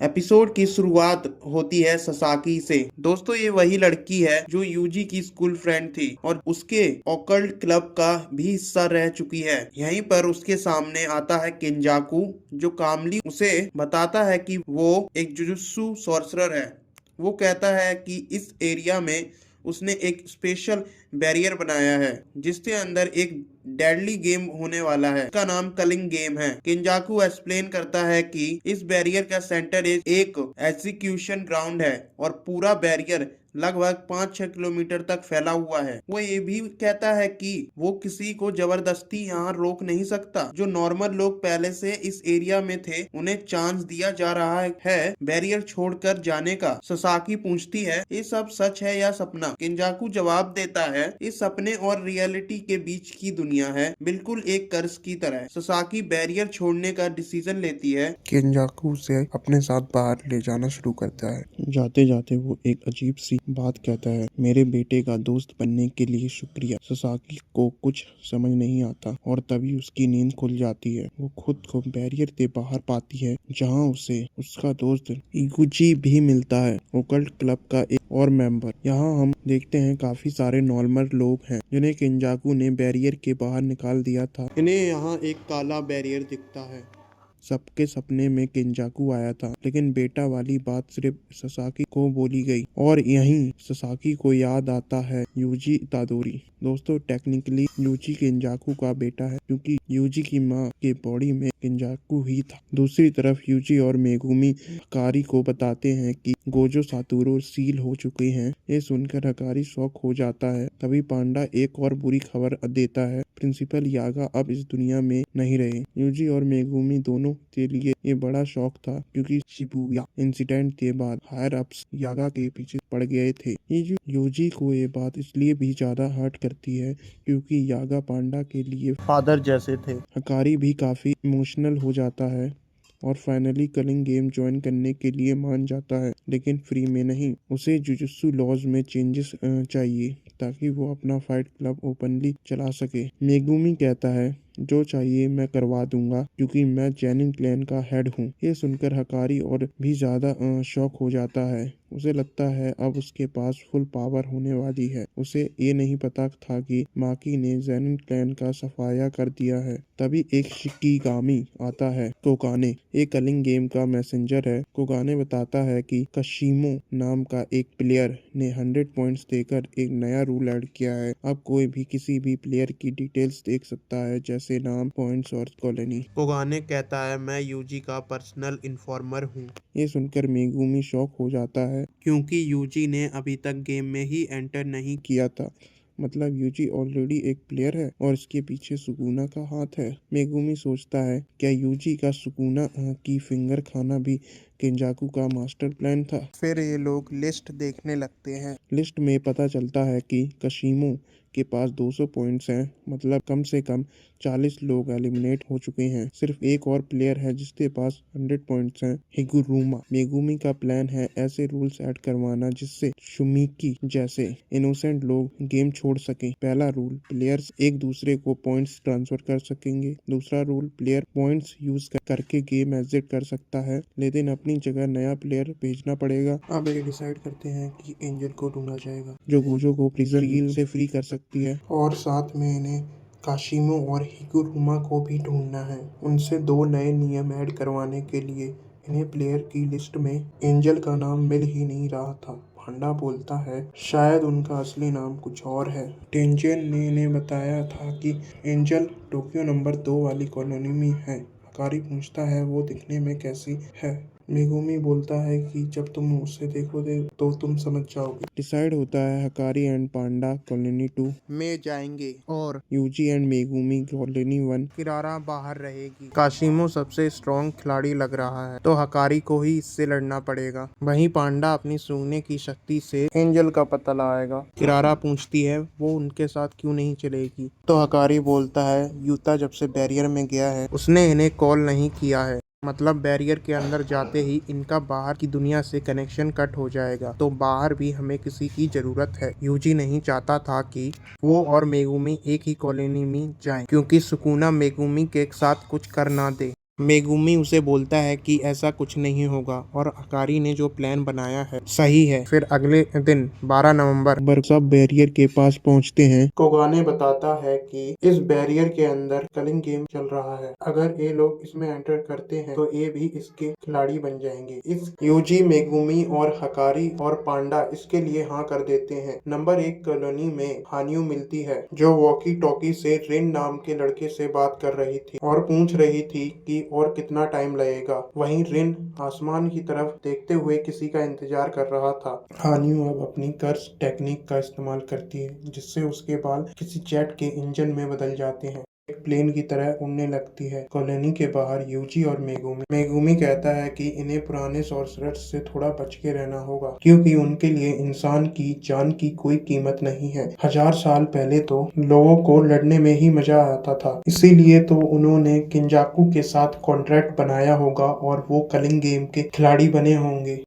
Episode की शुरुआत होती है ससाकी से। दोस्तों, ये वही लड़की है जो यूजी की स्कूल फ्रेंड थी और उसके ऑकल्ट क्लब का भी हिस्सा रह चुकी है। यहीं पर उसके सामने आता है किंजाकू, जो कामली उसे बताता है कि वो एक जुजुत्सु सॉर्सरर है। वो कहता है कि इस एरिया में उसने एक स्पेशल बैरियर बनाया है जिसके अंदर एक डेडली गेम होने वाला है। इसका नाम कलिंग गेम है। किंजाकू एक्सप्लेन करता है कि इस बैरियर का सेंटर एक एग्जीक्यूशन ग्राउंड है और पूरा बैरियर लगभग 5-6 किलोमीटर तक फैला हुआ है। वो ये भी कहता है कि वो किसी को जबरदस्ती यहाँ रोक नहीं सकता। जो नॉर्मल लोग पहले से इस एरिया में थे उन्हें चांस दिया जा रहा है बैरियर छोड़कर जाने का। ससाकी पूछती है, ये सब सच है या सपना? किंजाकू जवाब देता है, इस सपने और रियलिटी के बीच की दुनिया है, बिल्कुल एक कर्ज की तरह। ससाकी बैरियर छोड़ने का डिसीजन लेती है। किंजाकू उसे अपने साथ बाहर ले जाना शुरू करता है। जाते जाते वो एक अजीब सी बात कहता है, मेरे बेटे का दोस्त बनने के लिए शुक्रिया। ससाकी को कुछ समझ नहीं आता और तभी उसकी नींद खुल जाती है। वो खुद को बैरियर से बाहर पाती है जहाँ उसे उसका दोस्त इगुची भी मिलता है, ओकल्ट क्लब का एक और मेंबर। यहाँ हम देखते हैं काफी सारे नॉर्मल लोग हैं जिन्हें किंजाकू ने बैरियर के बाहर निकाल दिया था। इन्हें यहाँ एक काला बैरियर दिखता है। सबके सपने में किंजाकू आया था, लेकिन बेटा वाली बात सिर्फ ससाकी को बोली गई और यहीं ससाकी को याद आता है यूजी इतादोरी। दोस्तों, टेक्निकली यूजी किंजाकू का बेटा है क्योंकि यूजी की माँ के बॉडी में किंजाकू ही था। दूसरी तरफ यूजी और मेगुमी हकारी को बताते हैं कि गोजो सातोरू सील हो चुके हैं। ये सुनकर हकारी शॉक हो जाता है। तभी पांडा एक और बुरी खबर देता है, प्रिंसिपल यागा अब इस दुनिया में नहीं रहे। यूजी और मेगुमी दोनों के लिए ये बड़ा शौक था क्योंकि शिबुया इंसिडेंट के बाद हायर अप्स यागा के पीछे पड़ गए थे। यूजी को ये बात इसलिए भी ज्यादा हर्ट करती है क्योंकि यागा पांडा के लिए फादर जैसे थे। हकारी भी काफी इमोशनल हो जाता है और फाइनली कलिंग गेम ज्वाइन करने के लिए मान जाता है, लेकिन फ्री में नहीं। उसे जुजुत्सु लॉज में चेंजेस चाहिए ताकि वो अपना फाइट क्लब ओपनली चला सके। मेगुमी कहता है, जो चाहिए मैं करवा दूंगा क्योंकि मैं जैनिंग क्लैन का हेड हूँ। ये सुनकर हकारी और भी ज्यादा शॉक हो जाता है। उसे लगता है अब उसके पास फुल पावर होने वाली है। उसे ये नहीं पता था कि माकी ने जैनिंग क्लैन का सफाया कर दिया है। तभी एक शिकीगामी आता है, कोकाने एक कलिंग गेम का मैसेंजर है। कोकाने बताता है कि कशिमो नाम का एक प्लेयर ने 100 पॉइंट्स देकर एक नया रूल ऐड किया है। अब कोई भी किसी भी प्लेयर की डिटेल्स देख सकता है, जैसे नाम, पॉइंट्स और कॉलोनी। कोगाने कहता है, मैं यूजी का पर्सनल इन्फॉर्मर हूँ। ये सुनकर मेगुमी शॉक हो जाता है क्योंकि यूजी ने अभी तक गेम में ही एंटर नहीं किया था। मतलब यूजी ऑलरेडी एक प्लेयर है और इसके पीछे सुकुना का हाथ है। मेगुमी सोचता है, क्या यूजी का सुकुना की फिंगर खाना भी किंजाकू का मास्टर प्लान था? फिर ये लोग लिस्ट देखने लगते हैं। लिस्ट में पता चलता है कि कशिमो के पास 200 पॉइंट्स हैं, मतलब कम से कम 40 लोग एलिमिनेट हो चुके हैं। सिर्फ एक और प्लेयर है जिसके पास 100 पॉइंट्स हैं, हिगुरुमा। मेगुमी का प्लान है ऐसे रूल्स ऐड करवाना जिससे शुमिकी जैसे इनोसेंट लोग गेम छोड़ सकें। पहला रूल, प्लेयर्स एक दूसरे को पॉइंट्स ट्रांसफर कर सकेंगे। दूसरा रूल, प्लेयर पॉइंट्स यूज करके गेम एग्जिट कर सकता है, लेकिन अपनी जगह नया प्लेयर भेजना पड़ेगा। अब ये डिसाइड करते हैं कि एंजल को ढूंढा जाएगा जो गोजो को प्रिजन से फ्री कर सकती है, और साथ में इन्हें काशिमो और हिगुरुमा को भी ढूंढना है। उनसे 2 नए नियम ऐड करवाने के लिए इन्हें प्लेयर की लिस्ट में एंजल का नाम मिल ही नहीं रहा था। पांडा बोलता है, शायद उनका असली नाम कुछ और है। टेंजिन ने इन्हें बताया था कि एंजल टोक्यो नंबर 2 वाली कॉलोनी में है। हकारी पूछता है, वो दिखने में कैसी है? मेगुमी बोलता है कि जब तुम उसे देखोगे तो तुम समझ जाओगे। डिसाइड होता है हकारी एंड पांडा कॉलोनी 2 में जाएंगे और यूजी एंड मेगुमी कॉलोनी 1। किरारा बाहर रहेगी। काशिमो सबसे स्ट्रॉन्ग खिलाड़ी लग रहा है तो हकारी को ही इससे लड़ना पड़ेगा। वहीं पांडा अपनी सूंघने की शक्ति से एंजल का पता लगाएगा। किरारा पूछती है, वो उनके साथ क्यों नहीं चलेगी? तो हकारी बोलता है, यूता जब से बैरियर में गया है उसने इन्हें कॉल नहीं किया है, मतलब बैरियर के अंदर जाते ही इनका बाहर की दुनिया से कनेक्शन कट हो जाएगा, तो बाहर भी हमें किसी की जरूरत है। यूजी नहीं चाहता था कि वो और मेगुमी एक ही कॉलोनी में जाएं, क्योंकि सुकुना मेगुमी के साथ कुछ कर ना दे। मेगुमी उसे बोलता है कि ऐसा कुछ नहीं होगा और हकारी ने जो प्लान बनाया है सही है। फिर अगले दिन 12 नवंबर सब बैरियर के पास पहुंचते हैं। कोगाने बताता है कि इस बैरियर के अंदर कलिंग गेम चल रहा है। अगर ये लोग इसमें एंटर करते हैं तो ये भी इसके खिलाड़ी बन जाएंगे। इस यूजी, मेगुमी और हकारी और पांडा इसके लिए हाँ कर देते हैं। नंबर 1 कॉलोनी में हानियो मिलती है जो वॉकी टॉकी से रिन नाम के लड़के से बात कर रही थी और पूछ रही थी कि और कितना टाइम लगेगा। वहीं रिन आसमान की तरफ देखते हुए किसी का इंतजार कर रहा था। हानियो अब अपनी कर्स टेक्निक का इस्तेमाल करती है जिससे उसके बाल किसी जेट के इंजन में बदल जाते हैं, एक प्लेन की तरह उड़ने लगती है। कॉलोनी के बाहर यूजी और मेगुमी कहता है कि इन्हें पुराने सॉर्सरर्स से थोड़ा बच के रहना होगा क्योंकि उनके लिए इंसान की जान की कोई कीमत नहीं है। 1000 साल पहले तो लोगों को लड़ने में ही मजा आता था, इसीलिए तो उन्होंने किंजाकू के साथ कॉन्ट्रैक्ट बनाया होगा और वो कलिंग गेम के खिलाड़ी बने होंगे।